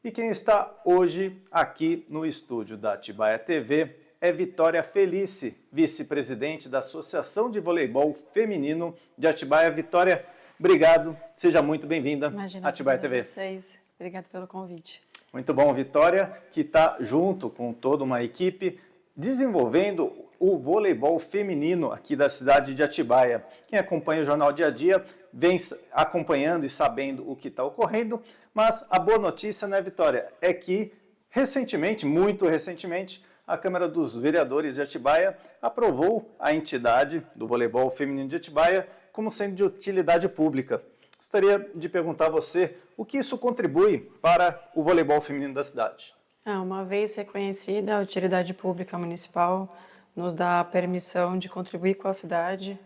E quem está hoje aqui no estúdio da Atibaia TV é Vitória Felice, vice-presidente da Associação de Voleibol Feminino de Atibaia. Vitória, obrigado, seja muito bem-vinda à Atibaia TV. Vocês. Obrigado pelo convite. Muito bom, Vitória, que está junto com toda uma equipe desenvolvendo o voleibol feminino aqui da cidade de Atibaia. Quem acompanha o Jornal Dia a Dia vem acompanhando e sabendo o que está ocorrendo, mas a boa notícia, né, Vitória, é que recentemente, muito recentemente, a Câmara dos Vereadores de Atibaia aprovou a entidade do voleibol feminino de Atibaia como sendo de utilidade pública. Gostaria de perguntar a você o que isso contribui para o voleibol feminino da cidade. Uma vez reconhecida, a utilidade pública municipal nos dá a permissão de contribuir com a cidade,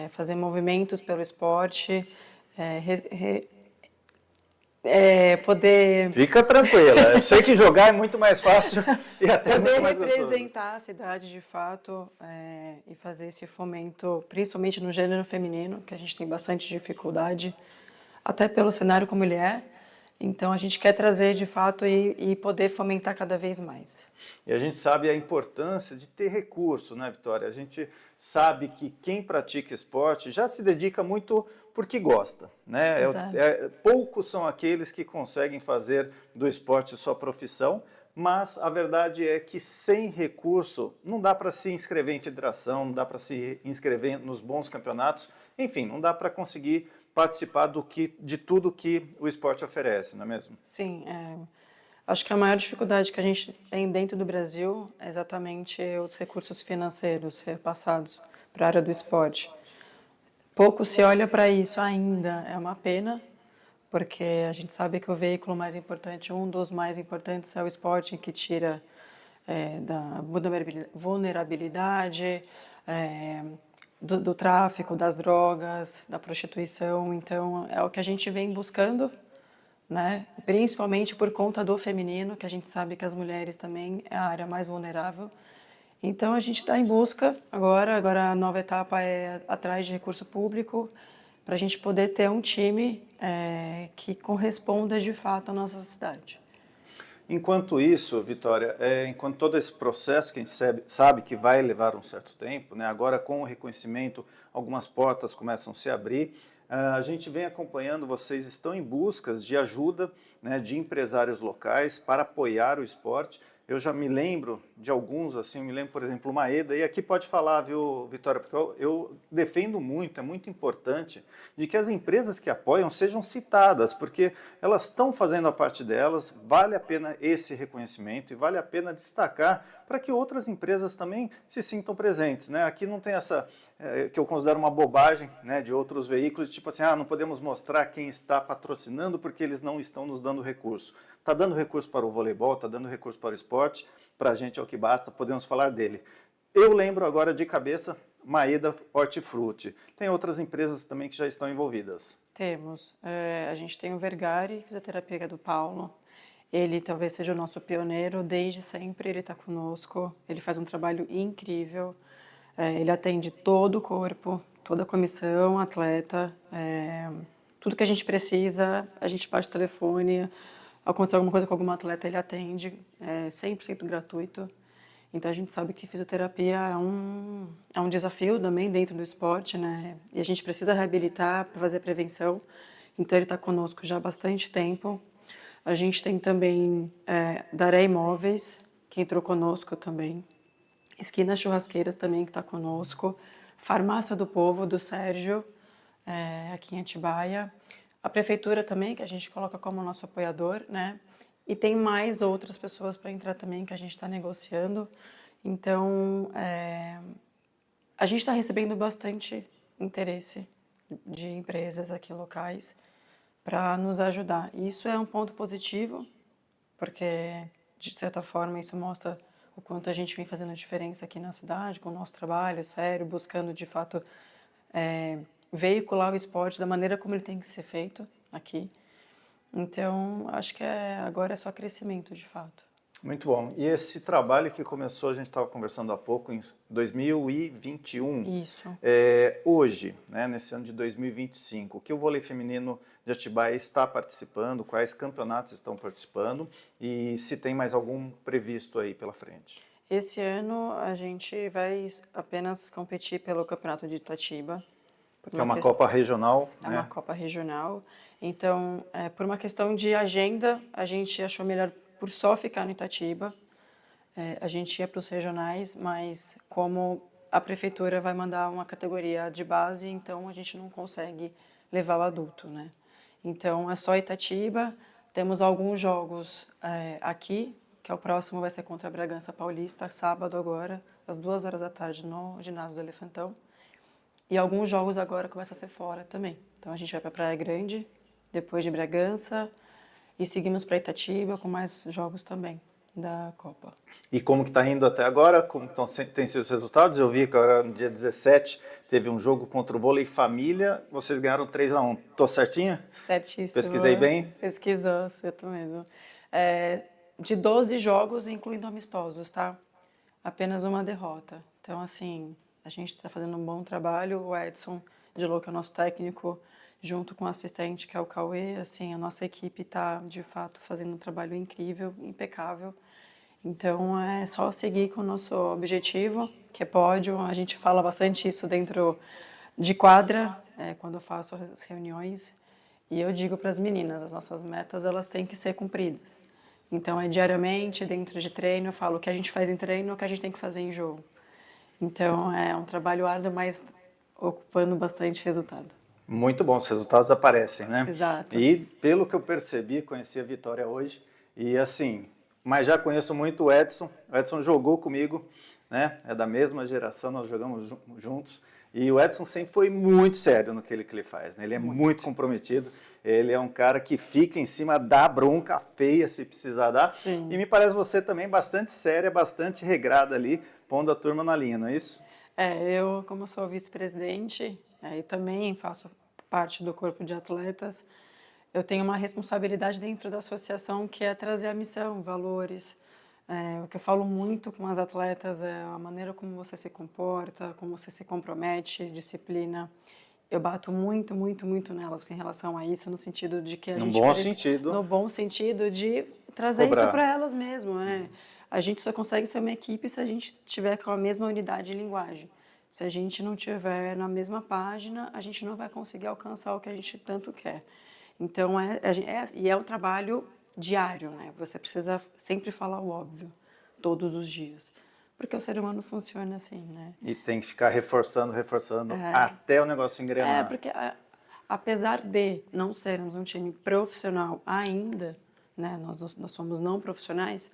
fazer movimentos pelo esporte, poder... Fica tranquila, eu sei que jogar é muito mais fácil e até muito mais gostoso. Poder representar a cidade de fato e fazer esse fomento, principalmente no gênero feminino, que a gente tem bastante dificuldade, até pelo cenário como ele é. Então, a gente quer trazer, de fato, e poder fomentar cada vez mais. E a gente sabe a importância de ter recurso, né, Vitória? A gente sabe que quem pratica esporte já se dedica muito porque gosta, né? Poucos são aqueles que conseguem fazer do esporte sua profissão, mas a verdade é que sem recurso não dá para se inscrever em federação, não dá para se inscrever nos bons campeonatos, enfim, não dá para conseguir participar de tudo que o esporte oferece, não é mesmo? Sim, acho que a maior dificuldade que a gente tem dentro do Brasil é exatamente os recursos financeiros repassados para a área do esporte. Pouco se olha para isso ainda, é uma pena, porque a gente sabe que o veículo mais importante, um dos mais importantes é o esporte, que tira da vulnerabilidade, do tráfico, das drogas, da prostituição. Então, é o que a gente vem buscando, né? Principalmente por conta do feminino, que a gente sabe que as mulheres também é a área mais vulnerável. Então, a gente está em busca agora a nova etapa é atrás de recurso público, para a gente poder ter um time que corresponda de fato à nossa cidade. Enquanto isso, Vitória, enquanto todo esse processo que a gente sabe que vai levar um certo tempo, né, agora com o reconhecimento algumas portas começam a se abrir, a gente vem acompanhando, vocês estão em buscas de ajuda, né, de empresários locais para apoiar o esporte. Eu já me lembro de alguns, assim, me lembro, por exemplo, o Maeda, e aqui pode falar, viu, Vitória, porque eu defendo muito, é muito importante, de que as empresas que apoiam sejam citadas, porque elas estão fazendo a parte delas, vale a pena esse reconhecimento e vale a pena destacar para que outras empresas também se sintam presentes, né? Aqui não tem essa, que eu considero uma bobagem, né, de outros veículos, tipo assim, não podemos mostrar quem está patrocinando porque eles não estão nos dando recurso. Está dando recurso para o voleibol, está dando recurso para o esporte, para a gente é o que basta, podemos falar dele. Eu lembro agora de cabeça Maeda Hortifruti. Tem outras empresas também que já estão envolvidas. Temos. A gente tem o Vergari, fisioterapia do Paulo. Ele talvez seja o nosso pioneiro, desde sempre ele está conosco. Ele faz um trabalho incrível. Ele atende todo o corpo, toda a comissão, atleta. Tudo que a gente precisa, a gente bate o telefone. Aconteceu alguma coisa com alguma atleta, ele atende, 100% gratuito. Então, a gente sabe que fisioterapia é um desafio também dentro do esporte, né? E a gente precisa reabilitar para fazer prevenção. Então, ele está conosco já há bastante tempo. A gente tem também Daré Imóveis, que entrou conosco também. Esquina Churrasqueiras também, que está conosco. Farmácia do Povo, do Sérgio, aqui em Atibaia. A prefeitura também, que a gente coloca como nosso apoiador, né? E tem mais outras pessoas para entrar também que a gente está negociando. Então, a gente está recebendo bastante interesse de empresas aqui locais para nos ajudar. E isso é um ponto positivo, porque, de certa forma, isso mostra o quanto a gente vem fazendo diferença aqui na cidade, com o nosso trabalho sério, buscando, de fato, veicular o esporte da maneira como ele tem que ser feito aqui. Então, acho que agora é só crescimento, de fato. Muito bom. E esse trabalho que começou, a gente estava conversando há pouco, em 2021. Isso. Hoje, né, nesse ano de 2025, o que o vôlei feminino de Atibaia está participando, quais campeonatos estão participando e se tem mais algum previsto aí pela frente. Esse ano a gente vai apenas competir pelo Campeonato de Itatiba. Que é uma Copa regional, É uma né? Copa regional. Então, por uma questão de agenda, a gente achou melhor por só ficar no Itatiba. A gente ia para os regionais, mas como a prefeitura vai mandar uma categoria de base, então a gente não consegue levar o adulto, né? Então é só Itatiba. Temos alguns jogos aqui, que é o próximo vai ser contra a Bragança Paulista, sábado agora, às 2 horas da tarde, no ginásio do Elefantão. E alguns jogos agora começam a ser fora também. Então a gente vai para Praia Grande, depois de Bragança, e seguimos para Itatiba com mais jogos também da Copa. E como que está indo até agora? Como tem sido os resultados? Eu vi que agora, no dia 17 teve um jogo contra o Vôlei Família, vocês ganharam 3-1. Tô certinha? Certíssimo. Pesquisei bem? Pesquisou, certo mesmo. De 12 jogos, incluindo amistosos, tá? Apenas uma derrota. Então, assim, a gente está fazendo um bom trabalho. O Edson de Lou, que é o nosso técnico, junto com o assistente, que é o Cauê, assim, a nossa equipe está, de fato, fazendo um trabalho incrível, impecável. Então, é só seguir com o nosso objetivo, que é pódio. A gente fala bastante isso dentro de quadra, quando eu faço as reuniões. E eu digo para as meninas, as nossas metas, elas têm que ser cumpridas. Então, é diariamente, dentro de treino, eu falo o que a gente faz em treino, o que a gente tem que fazer em jogo. Então, é um trabalho árduo, mas ocupando bastante resultado. Muito bom, os resultados aparecem, né? Exato. E pelo que eu percebi, conheci a Vitória hoje, e assim, mas já conheço muito o Edson. O Edson jogou comigo, né? É da mesma geração, nós jogamos juntos. E o Edson sempre foi muito sério no que ele faz, né? Ele é muito comprometido. Ele é um cara que fica em cima da bronca feia, se precisar dar. Sim. E me parece você também bastante séria, bastante regrada ali, pondo a turma na linha, não é isso? Eu, como sou vice-presidente, e também faço parte do corpo de atletas, eu tenho uma responsabilidade dentro da associação que é trazer a missão, valores. O que eu falo muito com as atletas é a maneira como você se comporta, como você se compromete, disciplina. Eu bato muito, muito, muito nelas com relação a isso, no sentido de que a No gente bom sentido. no bom sentido de trazer Cobrar. isso para elas mesmo. A gente só consegue ser uma equipe se a gente tiver com a mesma unidade de linguagem. Se a gente não tiver na mesma página, a gente não vai conseguir alcançar o que a gente tanto quer. Então, e é um trabalho diário, né? Você precisa sempre falar o óbvio, todos os dias. Porque o ser humano funciona assim, né? E tem que ficar reforçando até o negócio engrenar. Porque apesar de não sermos um time profissional ainda, né? Nós somos não profissionais,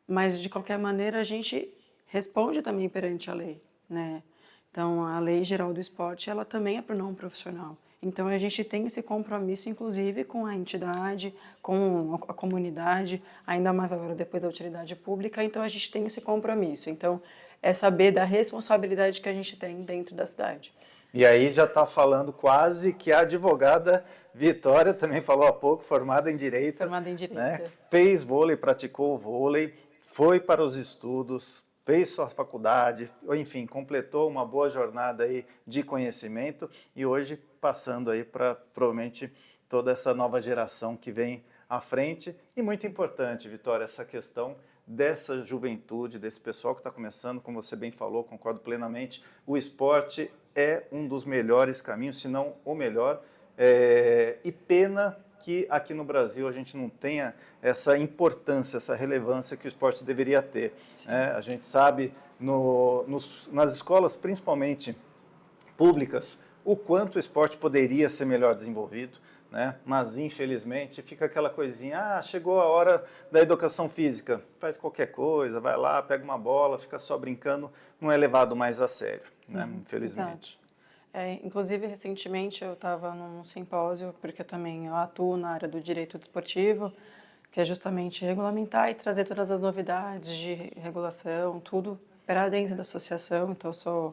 mas de qualquer maneira a gente responde também perante a lei, né? Então, a Lei Geral do Esporte, ela também é para o não profissional. Então, a gente tem esse compromisso, inclusive, com a entidade, com a comunidade, ainda mais agora depois da utilidade pública. Então, a gente tem esse compromisso. Então, é saber da responsabilidade que a gente tem dentro da cidade. E aí já está falando quase que a advogada Vitória também falou há pouco, formada em Direito. Formada em Direito. Né? Fez vôlei, praticou vôlei, foi para os estudos, fez sua faculdade, enfim, completou uma boa jornada aí de conhecimento e hoje passando aí para provavelmente toda essa nova geração que vem à frente. E muito importante, Vitória, essa questão dessa juventude, desse pessoal que está começando, como você bem falou, concordo plenamente, o esporte é um dos melhores caminhos, se não o melhor, e pena que aqui no Brasil a gente não tenha essa importância, essa relevância que o esporte deveria ter. A gente sabe nas escolas, principalmente públicas, o quanto o esporte poderia ser melhor desenvolvido, né? Mas infelizmente fica aquela coisinha, chegou a hora da educação física, faz qualquer coisa, vai lá, pega uma bola, fica só brincando, não é levado mais a sério, né? Infelizmente. Inclusive, recentemente eu estava num simpósio, porque eu atuo na área do direito desportivo, que é justamente regulamentar e trazer todas as novidades de regulação, tudo para dentro da associação. Então, eu sou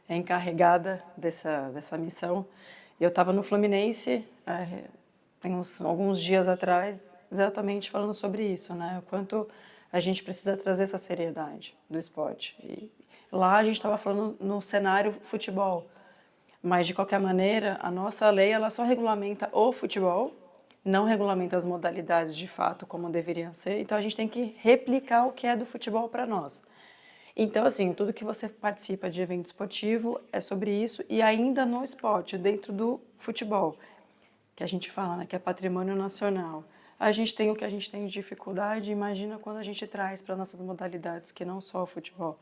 encarregada dessa missão. Eu estava no Fluminense, tem alguns dias atrás, exatamente falando sobre isso, né? O quanto a gente precisa trazer essa seriedade do esporte. E lá a gente estava falando no cenário futebol. Mas, de qualquer maneira, a nossa lei ela só regulamenta o futebol, não regulamenta as modalidades de fato como deveriam ser. Então, a gente tem que replicar o que é do futebol para nós. Então, assim, tudo que você participa de evento esportivo é sobre isso e ainda no esporte, dentro do futebol, que a gente fala, né, que é patrimônio nacional. A gente tem o que a gente tem de dificuldade, imagina quando a gente traz para nossas modalidades, que não só o futebol.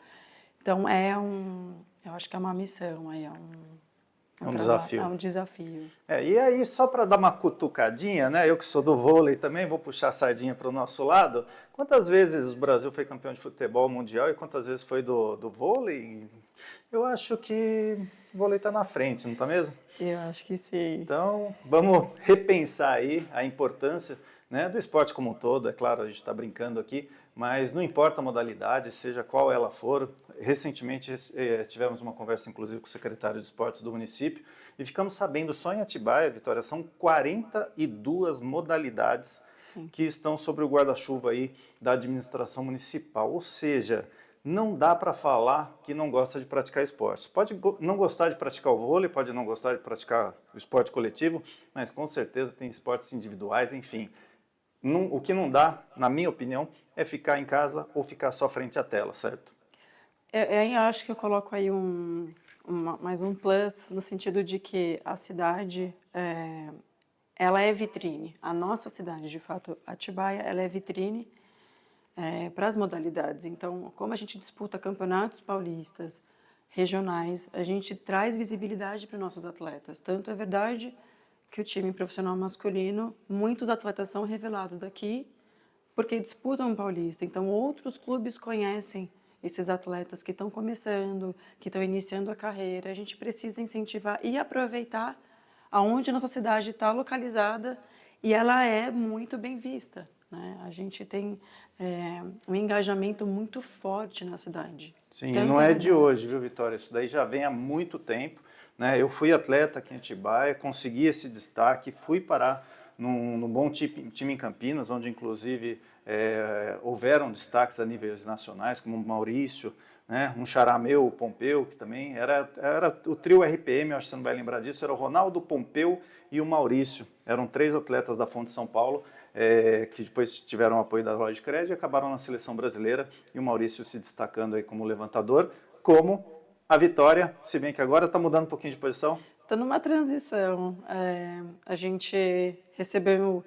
Então, eu acho que é uma missão, É um desafio. É um desafio. E aí, só para dar uma cutucadinha, né? Eu que sou do vôlei também, vou puxar a sardinha para o nosso lado. Quantas vezes o Brasil foi campeão de futebol mundial e quantas vezes foi do vôlei? Eu acho que o vôlei está na frente, não está mesmo? Eu acho que sim. Então, vamos repensar aí a importância, né, do esporte como um todo. É claro, a gente está brincando aqui, mas não importa a modalidade, seja qual ela for. Recentemente tivemos uma conversa, inclusive, com o secretário de esportes do município e ficamos sabendo, só em Atibaia, Vitória, são 42 modalidades Sim. que estão sobre o guarda-chuva aí da administração municipal. Ou seja, não dá para falar que não gosta de praticar esportes. Pode não gostar de praticar o vôlei, pode não gostar de praticar o esporte coletivo, mas com certeza tem esportes individuais, enfim. O que não dá, na minha opinião, é ficar em casa ou ficar só frente à tela, certo? Eu acho que eu coloco aí mais um plus, no sentido de que a cidade, ela é vitrine. A nossa cidade, de fato, Atibaia, ela é vitrine para as modalidades. Então, como a gente disputa campeonatos paulistas, regionais, a gente traz visibilidade para os nossos atletas. Tanto é verdade que o time profissional masculino, muitos atletas são revelados daqui porque disputam o paulista. Então, outros clubes conhecem esses atletas que estão começando, que estão iniciando a carreira. A gente precisa incentivar e aproveitar aonde a nossa cidade está localizada e ela é muito bem vista, né? A gente tem um engajamento muito forte na cidade. Sim, Tanto não é de verdade. hoje, viu, Vitória? Isso daí já vem há muito tempo, né? Eu fui atleta aqui em Atibaia, consegui esse destaque, fui parar num bom time em Campinas, onde inclusive houveram destaques a níveis nacionais, como o Maurício, né? Um xará meu, o Pompeu, que também era o trio RPM, acho que você não vai lembrar disso, era o Ronaldo, o Pompeu e o Maurício. Eram 3 atletas da Fonte São Paulo, que depois tiveram o apoio da loja de crédito e acabaram na seleção brasileira, e o Maurício se destacando aí como levantador, como a Vitória, se bem que agora está mudando um pouquinho de posição. Estou numa transição. A gente recebeu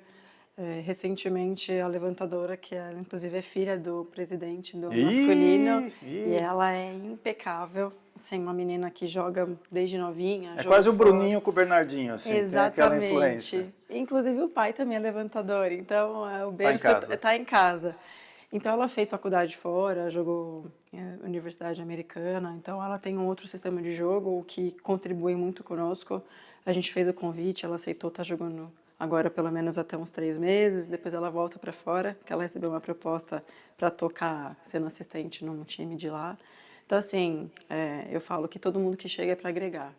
recentemente a levantadora, que inclusive é filha do presidente do masculino, e ela é impecável. Assim, uma menina que joga desde novinha. É quase o Bruninho com o Bernardinho, assim, Exatamente. tem aquela influência. Inclusive o pai também é levantador, então o Tá em berço casa. está em casa. Então ela fez faculdade fora, jogou Universidade Americana, então ela tem um outro sistema de jogo, o que contribui muito conosco. A gente fez o convite, ela aceitou estar jogando agora pelo menos até uns 3 meses, depois ela volta para fora, que ela recebeu uma proposta para tocar sendo assistente num time de lá. Então, assim, eu falo que todo mundo que chega é para agregar.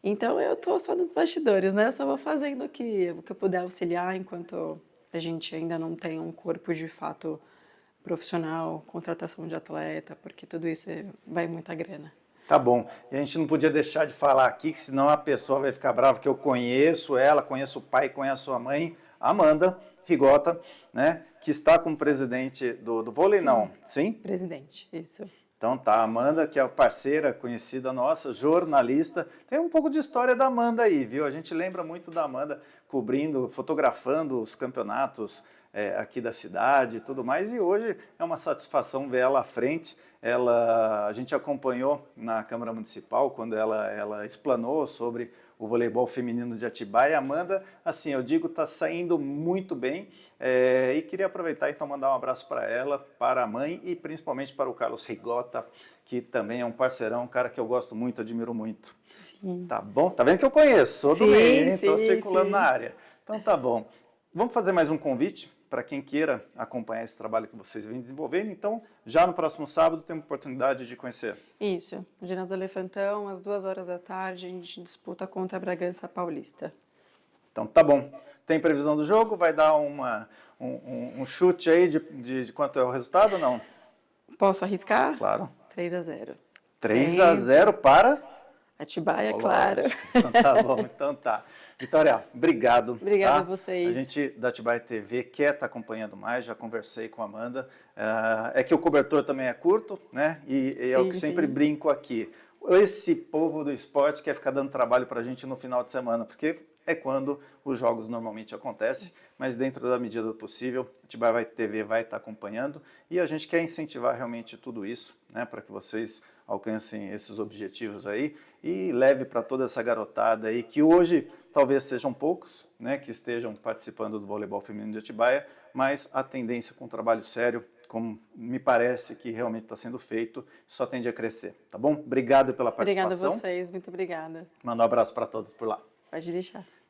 Então, eu tô só nos bastidores, né? Eu só vou fazendo aqui o que eu puder auxiliar enquanto a gente ainda não tem um corpo de fato profissional, contratação de atleta, porque tudo isso vai muita grana. Tá bom. E a gente não podia deixar de falar aqui, que senão a pessoa vai ficar brava, que eu conheço ela, conheço o pai, conheço a mãe, Amanda Rigota, né? Que está como presidente do vôlei, Sim. não? Sim? Presidente, isso. Então tá, a Amanda, que é a parceira conhecida nossa, jornalista. Tem um pouco de história da Amanda aí, viu? A gente lembra muito da Amanda cobrindo, fotografando os campeonatos aqui da cidade e tudo mais. E hoje é uma satisfação ver ela à frente. A gente acompanhou na Câmara Municipal quando ela explanou sobre o voleibol feminino de Atibaia. A Amanda, assim, eu digo, está saindo muito bem. E queria aproveitar então mandar um abraço para ela, para a mãe e principalmente para o Carlos Rigota, que também é um parceirão, um cara que eu gosto muito, admiro muito. Sim. Tá bom? Tá vendo que eu conheço, sou do Sim, meio, hein? Tô sim, circulando sim. na área. Então tá bom. Vamos fazer mais um convite para quem queira acompanhar esse trabalho que vocês vêm desenvolvendo. Então, já no próximo sábado, tem a oportunidade de conhecer. Isso. O Ginásio do Elefantão, às 2 horas da tarde, a gente disputa contra a Bragança Paulista. Então tá bom. Tem previsão do jogo? Vai dar um chute aí de quanto é o resultado ou não? Posso arriscar? Claro. 3-0. 3-0 para? Atibaia, claro. Lógico. Então tá bom, então tá. Vitória, obrigado. Obrigada tá? a vocês. A gente da Atibaia TV quer estar acompanhando mais, já conversei com a Amanda. É que o cobertor também é curto, né? E é o que sempre brinco aqui. Esse povo do esporte quer ficar dando trabalho para a gente no final de semana, porque é quando os jogos normalmente acontecem, mas dentro da medida do possível, a Atibaia TV vai estar acompanhando e a gente quer incentivar realmente tudo isso, né, para que vocês alcancem esses objetivos aí e leve para toda essa garotada aí, que hoje talvez sejam poucos, né, que estejam participando do voleibol feminino de Atibaia, mas a tendência com um trabalho sério, como me parece que realmente está sendo feito, só tende a crescer, tá bom? Obrigado pela participação. Obrigada a vocês, muito obrigada. Manda um abraço para todos por lá. Pode deixar.